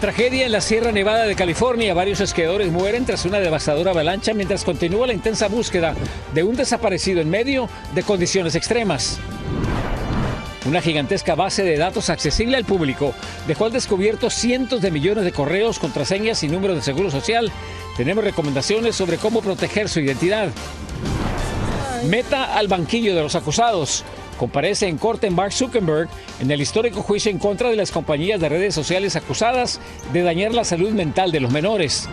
Tragedia en la Sierra Nevada de California. Varios esquiadores mueren tras una devastadora avalancha mientras continúa la intensa búsqueda de un desaparecido en medio de condiciones extremas. Una gigantesca base de datos accesible al público dejó al descubierto cientos de millones de correos, contraseñas y números de seguro social. Tenemos recomendaciones sobre cómo proteger su identidad. Meta al banquillo de los acusados. Comparece en corte Mark Zuckerberg en el histórico juicio en contra de las compañías de redes sociales acusadas de dañar la salud mental de los menores.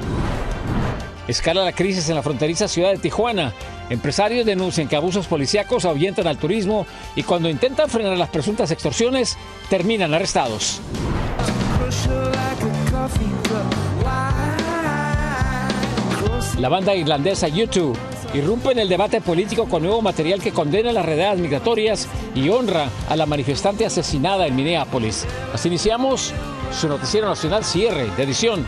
Escala la crisis en la fronteriza ciudad de Tijuana. Empresarios denuncian que abusos policíacos ahuyentan al turismo y cuando intentan frenar las presuntas extorsiones, terminan arrestados. La banda irlandesa U2 irrumpe en el debate político con nuevo material que condena las redadas migratorias y honra a la manifestante asesinada en Minneapolis. Así iniciamos su noticiero nacional cierre de edición.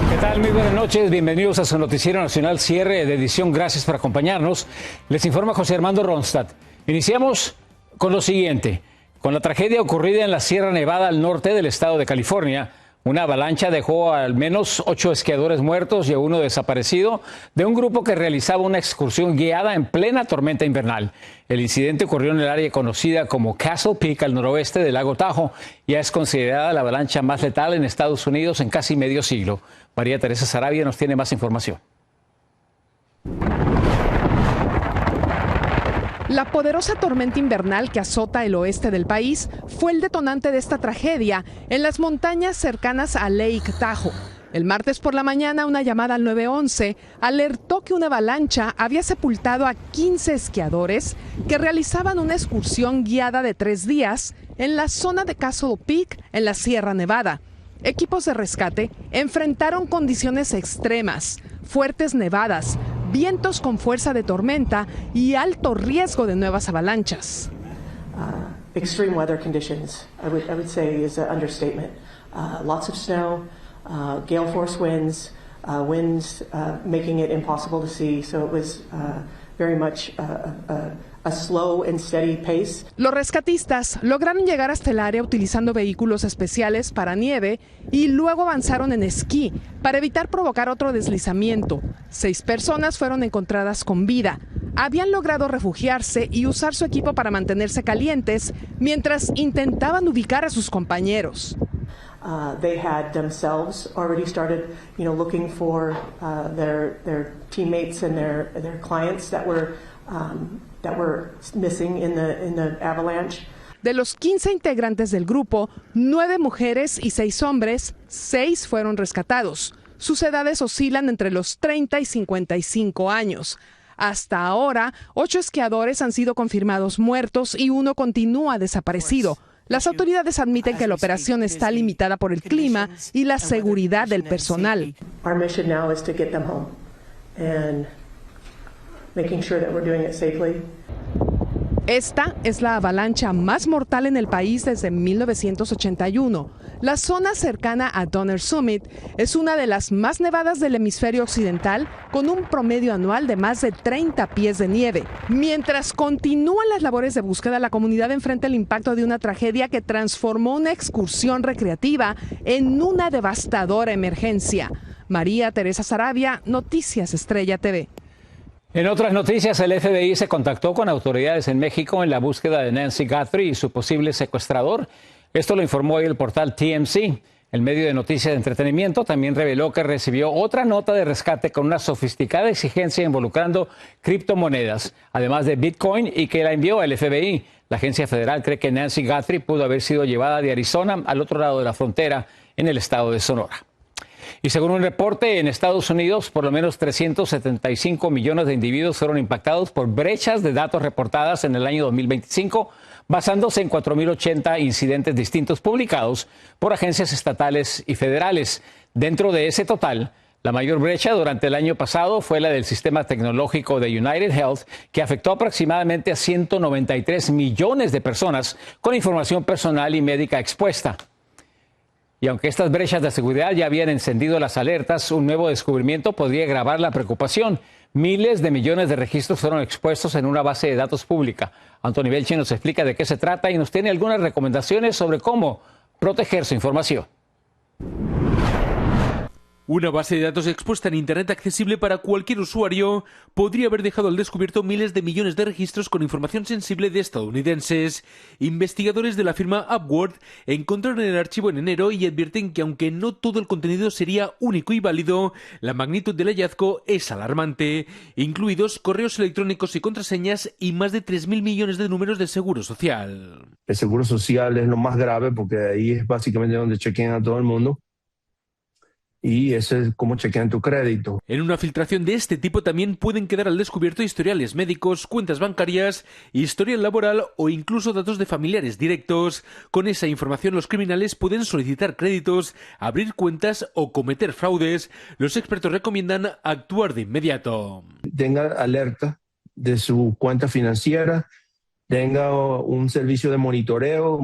¿Qué tal? Muy buenas noches. Bienvenidos a su noticiero nacional cierre de edición. Gracias por acompañarnos. Les informa José Armando Ronstadt. Iniciamos con lo siguiente. Con la tragedia ocurrida en la Sierra Nevada al norte del estado de California, una avalancha dejó al menos 8 esquiadores muertos y a uno desaparecido de un grupo que realizaba una excursión guiada en plena tormenta invernal. El incidente ocurrió en el área conocida como Castle Peak, al noroeste del lago Tahoe, y es considerada la avalancha más letal en Estados Unidos en casi medio siglo. María Teresa Sarabia nos tiene más información. La poderosa tormenta invernal que azota el oeste del país fue el detonante de esta tragedia en las montañas cercanas a Lake Tahoe. El martes por la mañana, una llamada al 911 alertó que una avalancha había sepultado a 15 esquiadores que realizaban una excursión guiada de 3 días en la zona de Castle Peak, en la Sierra Nevada. Equipos de rescate enfrentaron condiciones extremas, fuertes nevadas, vientos con fuerza de tormenta y alto riesgo de nuevas avalanchas. Extreme weather conditions, I would say, is an understatement. Lots of snow, gale force winds, winds making it impossible to see. So it was very much a slow and steady pace. Los rescatistas lograron llegar hasta el área utilizando vehículos especiales para nieve y luego avanzaron en esquí para evitar provocar otro deslizamiento. 6 personas fueron encontradas con vida. Habían logrado refugiarse y usar su equipo para mantenerse calientes mientras intentaban ubicar a sus compañeros. They had themselves already started, looking for their teammates and their clients that were missing in the avalanche. De los 15 integrantes del grupo, 9 mujeres y 6 hombres, 6 fueron rescatados. Sus edades oscilan entre los 30 y 55 años. Hasta ahora, 8 esquiadores han sido confirmados muertos y 1 continúa desaparecido. Las autoridades admiten que la operación está limitada por el clima y la seguridad del personal. Our mission now is to get them home and making sure that we're doing it safely. Esta es la avalancha más mortal en el país desde 1981. La zona cercana a Donner Summit es una de las más nevadas del hemisferio occidental, con un promedio anual de más de 30 pies de nieve. Mientras continúan las labores de búsqueda, la comunidad enfrenta el impacto de una tragedia que transformó una excursión recreativa en una devastadora emergencia. María Teresa Sarabia, Noticias Estrella TV. En otras noticias, el FBI se contactó con autoridades en México en la búsqueda de Nancy Guthrie y su posible secuestrador. Esto lo informó hoy el portal TMZ. El medio de noticias de entretenimiento también reveló que recibió otra nota de rescate con una sofisticada exigencia involucrando criptomonedas, además de Bitcoin, y que la envió al FBI. La agencia federal cree que Nancy Guthrie pudo haber sido llevada de Arizona al otro lado de la frontera, en el estado de Sonora. Y según un reporte, en Estados Unidos, por lo menos 375 millones de individuos fueron impactados por brechas de datos reportadas en el año 2025, basándose en 4.080 incidentes distintos publicados por agencias estatales y federales. Dentro de ese total, la mayor brecha durante el año pasado fue la del sistema tecnológico de United Health, que afectó aproximadamente a 193 millones de personas con información personal y médica expuesta. Y aunque estas brechas de seguridad ya habían encendido las alertas, un nuevo descubrimiento podría agravar la preocupación. Miles de millones de registros fueron expuestos en una base de datos pública. Anthony Belche nos explica de qué se trata y nos tiene algunas recomendaciones sobre cómo proteger su información. Una base de datos expuesta en Internet accesible para cualquier usuario podría haber dejado al descubierto miles de millones de registros con información sensible de estadounidenses. Investigadores de la firma Upward encontraron el archivo en enero y advierten que aunque no todo el contenido sería único y válido, la magnitud del hallazgo es alarmante, incluidos correos electrónicos y contraseñas y más de 3.000 millones de números de seguro social. El seguro social es lo más grave porque ahí es básicamente donde chequean a todo el mundo. Y eso es cómo chequean tu crédito. En una filtración de este tipo también pueden quedar al descubierto historiales médicos, cuentas bancarias, historial laboral o incluso datos de familiares directos. Con esa información los criminales pueden solicitar créditos, abrir cuentas o cometer fraudes. Los expertos recomiendan actuar de inmediato. Tenga alerta de su cuenta financiera, tenga un servicio de monitoreo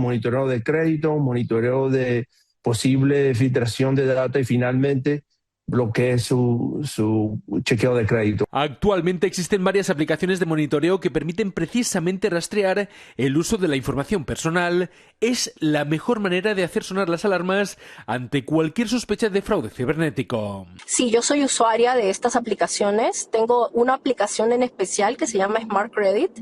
de crédito, monitoreo de posible filtración de data y finalmente bloquee su chequeo de crédito. Actualmente existen varias aplicaciones de monitoreo que permiten precisamente rastrear el uso de la información personal. Es la mejor manera de hacer sonar las alarmas ante cualquier sospecha de fraude cibernético. Sí, yo soy usuaria de estas aplicaciones. Tengo una aplicación en especial que se llama Smart Credit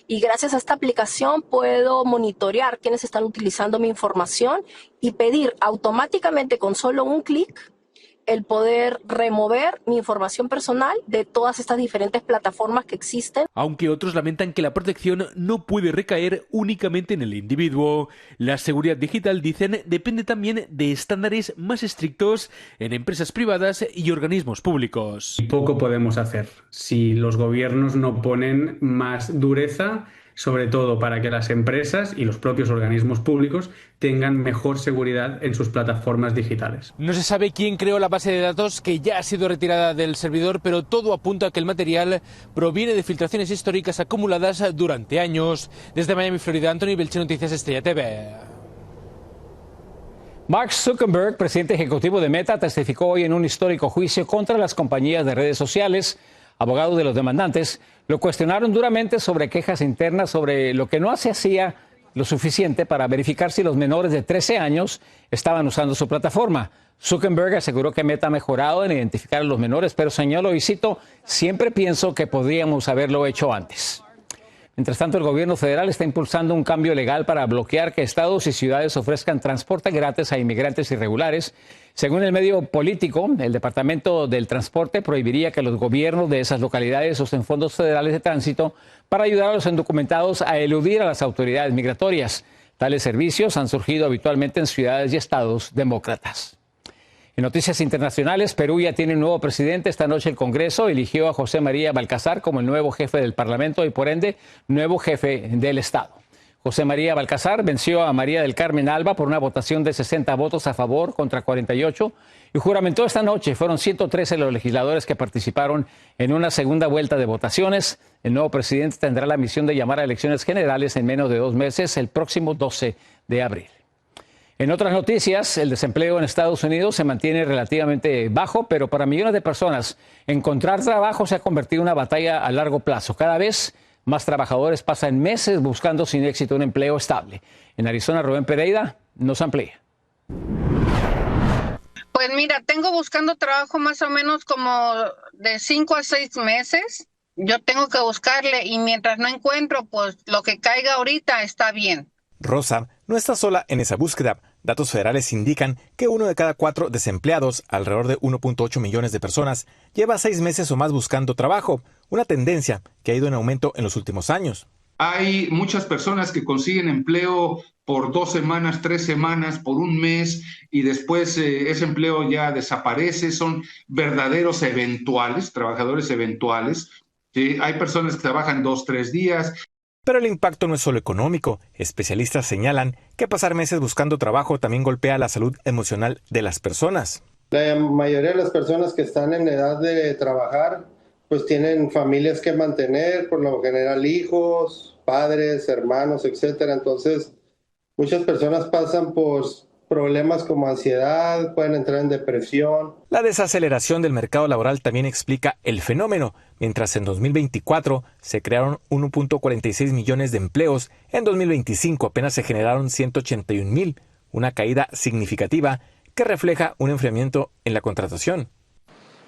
y gracias a esta aplicación puedo monitorear quiénes están utilizando mi información y pedir automáticamente con solo un clic el poder remover mi información personal de todas estas diferentes plataformas que existen. Aunque otros lamentan que la protección no puede recaer únicamente en el individuo. La seguridad digital, dicen, depende también de estándares más estrictos en empresas privadas y organismos públicos. Poco podemos hacer si los gobiernos no ponen más dureza, sobre todo para que las empresas y los propios organismos públicos tengan mejor seguridad en sus plataformas digitales. No se sabe quién creó la base de datos que ya ha sido retirada del servidor, pero todo apunta a que el material proviene de filtraciones históricas acumuladas durante años. Desde Miami, Florida, Anthony Belche, Noticias Estrella TV. Mark Zuckerberg, presidente ejecutivo de Meta, testificó hoy en un histórico juicio contra las compañías de redes sociales. Abogados de los demandantes lo cuestionaron duramente sobre quejas internas sobre lo que no se hacía lo suficiente para verificar si los menores de 13 años estaban usando su plataforma. Zuckerberg aseguró que Meta ha mejorado en identificar a los menores, pero señaló, y cito, siempre pienso que podríamos haberlo hecho antes. Mientras tanto, el gobierno federal está impulsando un cambio legal para bloquear que estados y ciudades ofrezcan transporte gratis a inmigrantes irregulares. Según el medio político, el Departamento del Transporte prohibiría que los gobiernos de esas localidades usen fondos federales de tránsito para ayudar a los indocumentados a eludir a las autoridades migratorias. Tales servicios han surgido habitualmente en ciudades y estados demócratas. En noticias internacionales, Perú ya tiene un nuevo presidente. Esta noche el Congreso eligió a José María Balcazar como el nuevo jefe del Parlamento y por ende nuevo jefe del Estado. José María Balcazar venció a María del Carmen Alba por una votación de 60 votos a favor contra 48 y juramentó esta noche. Fueron 113 los legisladores que participaron en una segunda vuelta de votaciones. El nuevo presidente tendrá la misión de llamar a elecciones generales en menos de 2 meses, el próximo 12 de abril. En otras noticias, el desempleo en Estados Unidos se mantiene relativamente bajo, pero para millones de personas encontrar trabajo se ha convertido en una batalla a largo plazo. Cada vez más trabajadores pasan meses buscando sin éxito un empleo estable. En Arizona, Rubén Pereira nos amplía. Pues mira, tengo buscando trabajo más o menos como de 5 a 6 meses. Yo tengo que buscarle y mientras no encuentro, pues lo que caiga ahorita está bien. Rosa no está sola en esa búsqueda. Datos federales indican que 1 de cada 4 desempleados, alrededor de 1.8 millones de personas, lleva 6 meses o más buscando trabajo, una tendencia que ha ido en aumento en los últimos años. Hay muchas personas que consiguen empleo por 2 semanas, 3 semanas, por un mes y después ese empleo ya desaparece. Son verdaderos eventuales, trabajadores eventuales. ¿Sí? Hay personas que trabajan 2, 3 días. Pero el impacto no es solo económico. Especialistas señalan que pasar meses buscando trabajo también golpea la salud emocional de las personas. La mayoría de las personas que están en edad de trabajar, pues tienen familias que mantener, por lo general hijos, padres, hermanos, etcétera. Entonces, muchas personas pasan por problemas como ansiedad, pueden entrar en depresión. La desaceleración del mercado laboral también explica el fenómeno. Mientras en 2024 se crearon 1.46 millones de empleos, en 2025 apenas se generaron 181,000, una caída significativa que refleja un enfriamiento en la contratación.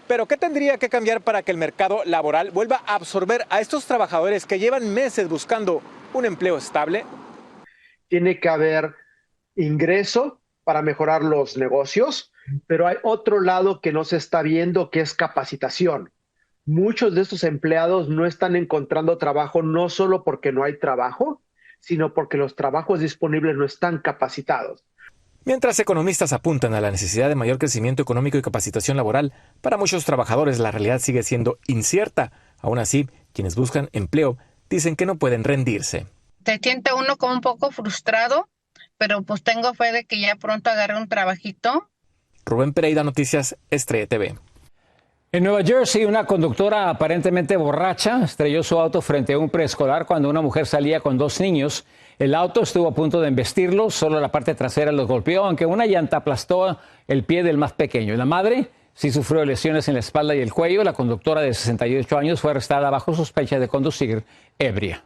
¿Pero qué tendría que cambiar para que el mercado laboral vuelva a absorber a estos trabajadores que llevan meses buscando un empleo estable? Tiene que haber ingreso para mejorar los negocios, pero hay otro lado que no se está viendo, que es capacitación. Muchos de estos empleados no están encontrando trabajo no solo porque no hay trabajo, sino porque los trabajos disponibles no están capacitados. Mientras economistas apuntan a la necesidad de mayor crecimiento económico y capacitación laboral, para muchos trabajadores la realidad sigue siendo incierta. Aún así, quienes buscan empleo dicen que no pueden rendirse. Se siente uno como un poco frustrado, pero pues tengo fe de que ya pronto agarre un trabajito. Rubén Pereira, Noticias Estrella TV. En Nueva Jersey, una conductora aparentemente borracha estrelló su auto frente a un preescolar cuando una mujer salía con 2 niños. El auto estuvo a punto de embestirlos, solo la parte trasera los golpeó, aunque una llanta aplastó el pie del más pequeño. La madre sí sufrió lesiones en la espalda y el cuello. La conductora de 68 años fue arrestada bajo sospecha de conducir ebria.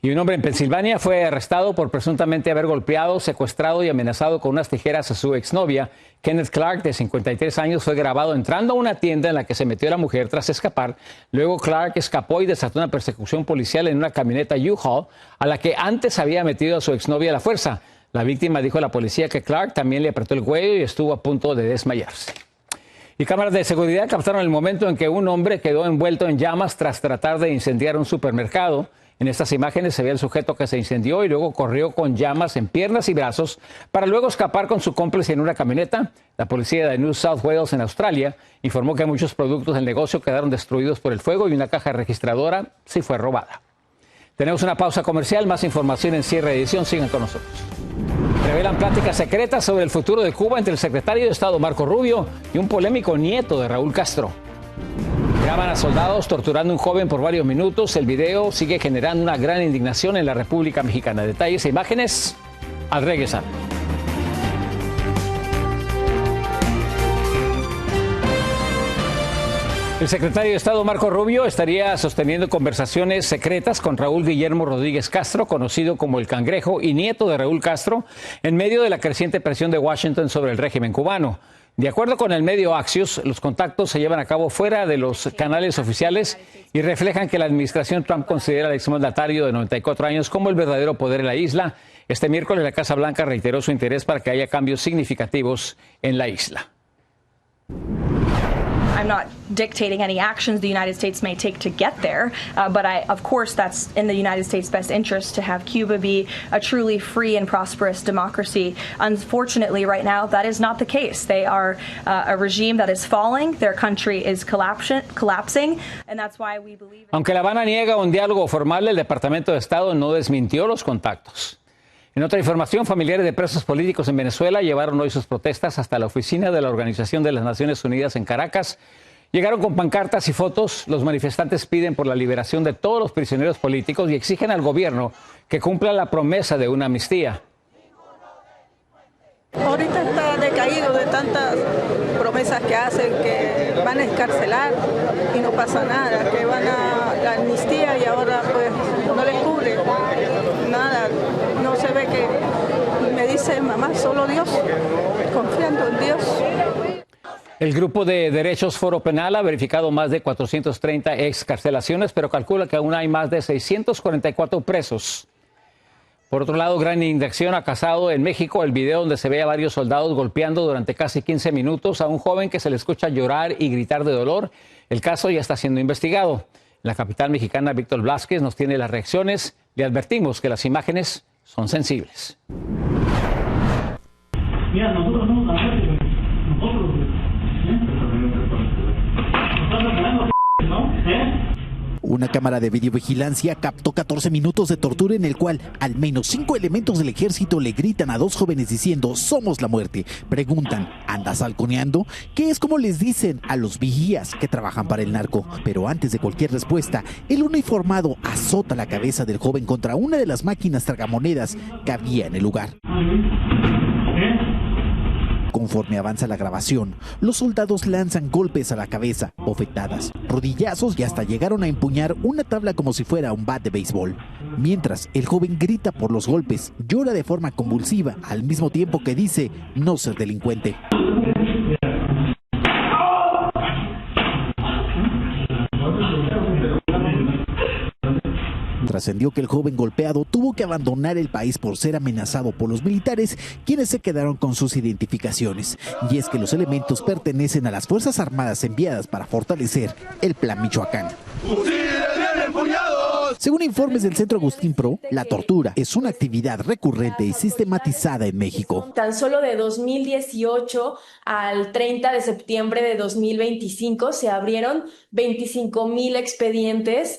Y un hombre en Pensilvania fue arrestado por presuntamente haber golpeado, secuestrado y amenazado con unas tijeras a su exnovia. Kenneth Clark, de 53 años, fue grabado entrando a una tienda en la que se metió la mujer tras escapar. Luego Clark escapó y desató una persecución policial en una camioneta U-Haul a la que antes había metido a su exnovia a la fuerza. La víctima dijo a la policía que Clark también le apretó el cuello y estuvo a punto de desmayarse. Y cámaras de seguridad captaron el momento en que un hombre quedó envuelto en llamas tras tratar de incendiar un supermercado. En estas imágenes se ve el sujeto que se incendió y luego corrió con llamas en piernas y brazos para luego escapar con su cómplice en una camioneta. La policía de New South Wales, en Australia, informó que muchos productos del negocio quedaron destruidos por el fuego y una caja registradora sí fue robada. Tenemos una pausa comercial, más información en cierre de edición. Sigan con nosotros. Revelan pláticas secretas sobre el futuro de Cuba entre el secretario de Estado Marco Rubio y un polémico nieto de Raúl Castro. Graban a soldados torturando a un joven por varios minutos. El video sigue generando una gran indignación en la República Mexicana. Detalles e imágenes al regresar. El secretario de Estado Marco Rubio estaría sosteniendo conversaciones secretas con Raúl Guillermo Rodríguez Castro, conocido como el Cangrejo y nieto de Raúl Castro, en medio de la creciente presión de Washington sobre el régimen cubano. De acuerdo con el medio Axios, los contactos se llevan a cabo fuera de los canales oficiales y reflejan que la administración Trump considera al exmandatario de 94 años como el verdadero poder en la isla. Este miércoles la Casa Blanca reiteró su interés para que haya cambios significativos en la isla. I'm not dictating any actions the United States may take to get there, but of course that's in the United States' best interest to have Cuba be a truly free and prosperous democracy. Unfortunately, right now, that is not the case. They are a regime that is falling, their country is collapsing, and that's why we believe... Aunque La Habana niega un diálogo formal, el Departamento de Estado no desmintió los contactos. En otra información, familiares de presos políticos en Venezuela llevaron hoy sus protestas hasta la oficina de la Organización de las Naciones Unidas en Caracas. Llegaron con pancartas y fotos. Los manifestantes piden por la liberación de todos los prisioneros políticos y exigen al gobierno que cumpla la promesa de una amnistía. Ahorita está decaído de tantas promesas que hacen, que van a escarcelar y no pasa nada, que van a la amnistía y ahora pues no les cubre nada. No se ve que me dice mamá, solo Dios, confiando en Dios. El Grupo de Derechos Foro Penal ha verificado más de 430 excarcelaciones, pero calcula que aún hay más de 644 presos. Por otro lado, gran indignación ha causado en México el video donde se ve a varios soldados golpeando durante casi 15 minutos a un joven que se le escucha llorar y gritar de dolor. El caso ya está siendo investigado. La capital mexicana, Víctor Blázquez, nos tiene las reacciones. Le advertimos que las imágenes son sensibles. Mira, nosotros no, nosotros, Una cámara de videovigilancia captó 14 minutos de tortura en el cual al menos 5 elementos del ejército le gritan a 2 jóvenes diciendo "somos la muerte". Preguntan, ¿andas halconeando? Que es como les dicen a los vigías que trabajan para el narco. Pero antes de cualquier respuesta, el uniformado azota la cabeza del joven contra una de las máquinas tragamonedas que había en el lugar. Conforme avanza la grabación, los soldados lanzan golpes a la cabeza, bofetadas, rodillazos y hasta llegaron a empuñar una tabla como si fuera un bat de béisbol. Mientras, el joven grita por los golpes, llora de forma convulsiva, al mismo tiempo que dice no ser delincuente. Trascendió que el joven golpeado tuvo que abandonar el país por ser amenazado por los militares, quienes se quedaron con sus identificaciones. Y es que los elementos pertenecen a las Fuerzas Armadas enviadas para fortalecer el Plan Michoacán. Según informes del Centro Agustín Pro, la tortura es una actividad recurrente y sistematizada en México. Tan solo de 2018 al 30 de septiembre de 2025 se abrieron 25,000 expedientes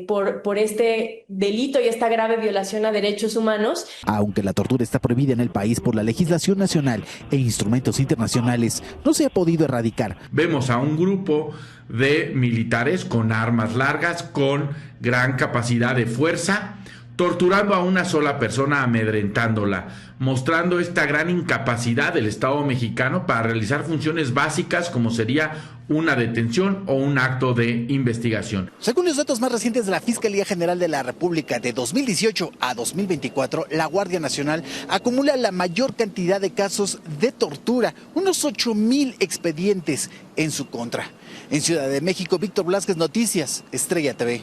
por este delito y esta grave violación a derechos humanos. Aunque la tortura está prohibida en el país por la legislación nacional e instrumentos internacionales, no se ha podido erradicar. Vemos a un grupo de militares con armas largas, con gran capacidad de fuerza, torturando a una sola persona, amedrentándola, mostrando esta gran incapacidad del Estado mexicano para realizar funciones básicas como sería una detención o un acto de investigación. Según los datos más recientes de la Fiscalía General de la República, de 2018 a 2024, la Guardia Nacional acumula la mayor cantidad de casos de tortura, unos 8,000 expedientes en su contra. En Ciudad de México, Víctor Blasquez, Noticias, Estrella TV.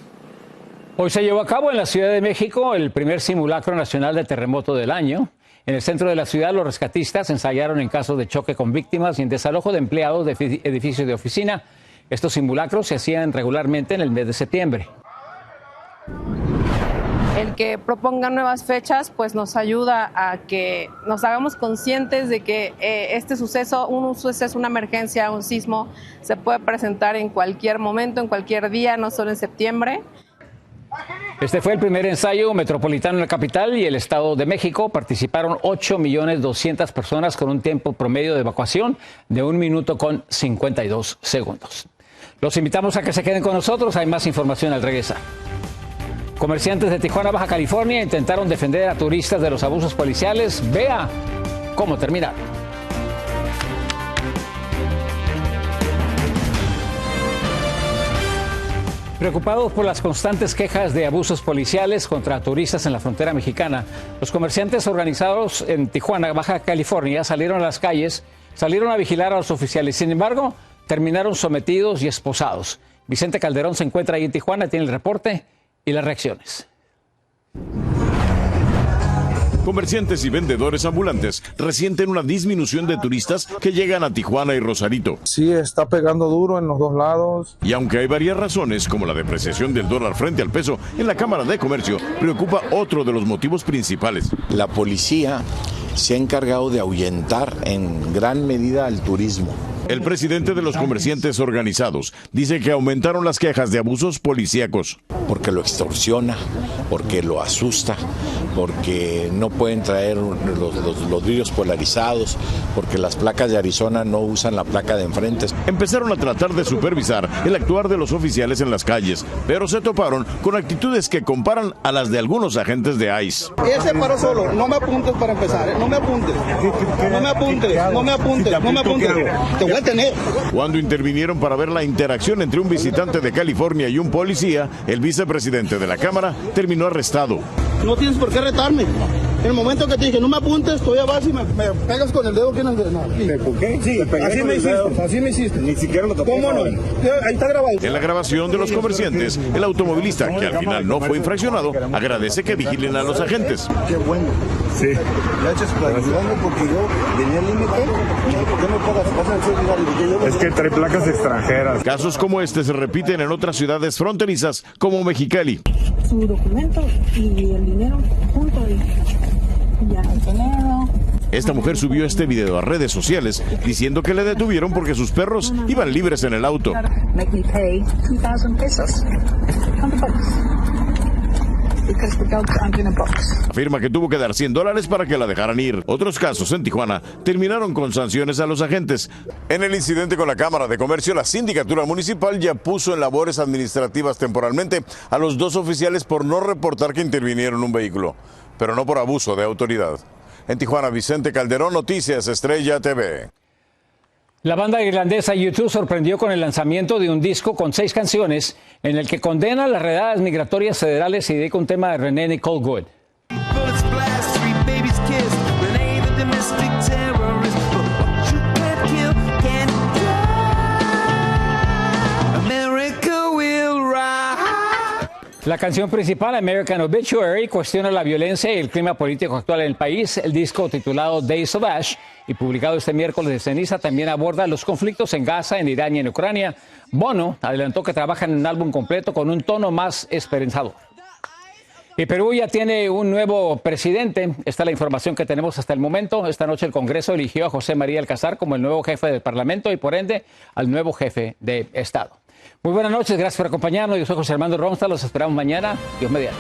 Hoy se llevó a cabo en la Ciudad de México el primer simulacro nacional de terremoto del año. En el centro de la ciudad, los rescatistas ensayaron en caso de choque con víctimas y en desalojo de empleados de edificios de oficina. Estos simulacros se hacían regularmente en el mes de septiembre. El que propongan nuevas fechas pues nos ayuda a que nos hagamos conscientes de que este suceso, una emergencia, un sismo, se puede presentar en cualquier momento, en cualquier día, no solo en septiembre. Este fue el primer ensayo metropolitano en la capital y el Estado de México. Participaron 8,200,000 personas con un tiempo promedio de evacuación de 1 minuto con 52 segundos. Los invitamos a que se queden con nosotros. Hay más información al regresar. Comerciantes de Tijuana, Baja California, intentaron defender a turistas de los abusos policiales. Vea cómo terminaron. Preocupados por las constantes quejas de abusos policiales contra turistas en la frontera mexicana, los comerciantes organizados en Tijuana, Baja California, salieron a las calles, salieron a vigilar a los oficiales. Sin embargo, terminaron sometidos y esposados. Vicente Calderón se encuentra ahí en Tijuana, tiene el reporte y las reacciones. Comerciantes y vendedores ambulantes resienten una disminución de turistas que llegan a Tijuana y Rosarito. Sí, está pegando duro en los dos lados. Y aunque hay varias razones, como la depreciación del dólar frente al peso, en la Cámara de Comercio preocupa otro de los motivos principales. La policía se ha encargado de ahuyentar en gran medida al turismo. El presidente de los comerciantes organizados dice que aumentaron las quejas de abusos policíacos. Porque lo extorsiona, porque lo asusta, porque no pueden traer los vidrios polarizados, porque las placas de Arizona no usan la placa de enfrente. Empezaron a tratar de supervisar el actuar de los oficiales en las calles, pero se toparon con actitudes que comparan a las de algunos agentes de ICE. Ese paró solo, no me apuntes para empezar, no me apuntes, no me apuntes, no me apuntes, no me apuntes, te voy a tener. Cuando intervinieron para ver la interacción entre un visitante de California y un policía, el vicepresidente de la Cámara terminó arrestado. No tienes por qué retarme. En el momento que te dije, no me apuntes, tú ya vas y me pegas con el dedo que no. ¿Por qué? Sí, así me hiciste. Ni siquiera lo tocó. ¿Cómo no? Ahí está grabado. En la grabación de los comerciantes, el automovilista, que al final no fue infraccionado, agradece que vigilen a los agentes. Qué bueno. Sí. Gracias por ayudarme porque yo venía al límite. ¿Por qué me pagas? Es que trae placas extranjeras. Casos como este se repiten en otras ciudades fronterizas como Mexicali. Su documento y el dinero junto y ya el dinero. Esta mujer subió este video a redes sociales diciendo que le detuvieron porque sus perros iban libres en el auto. Make me pay 2,000 pesos. Afirma que tuvo que dar $100 para que la dejaran ir. Otros casos en Tijuana terminaron con sanciones a los agentes. En el incidente con la Cámara de Comercio, la Sindicatura Municipal ya puso en labores administrativas temporalmente a los 2 oficiales por no reportar que intervinieron un vehículo, pero no por abuso de autoridad. En Tijuana, Vicente Calderón, Noticias Estrella TV. La banda irlandesa U2 sorprendió con el lanzamiento de un disco con 6 canciones en el que condena las redadas migratorias federales y dedica un tema de Renee Nicole Good. La canción principal, American Obituary, cuestiona la violencia y el clima político actual en el país. El disco, titulado Days of Ash y publicado este miércoles de ceniza, también aborda los conflictos en Gaza, en Irán y en Ucrania. Bono adelantó que trabajan en un álbum completo con un tono más esperanzador. Y Perú ya tiene un nuevo presidente. Esta es la información que tenemos hasta el momento. Esta noche el Congreso eligió a José María Alcázar como el nuevo jefe del Parlamento y, por ende, al nuevo jefe de Estado. Muy buenas noches, gracias por acompañarnos. Yo soy José Armando Ronstad, los esperamos mañana. Dios mediante.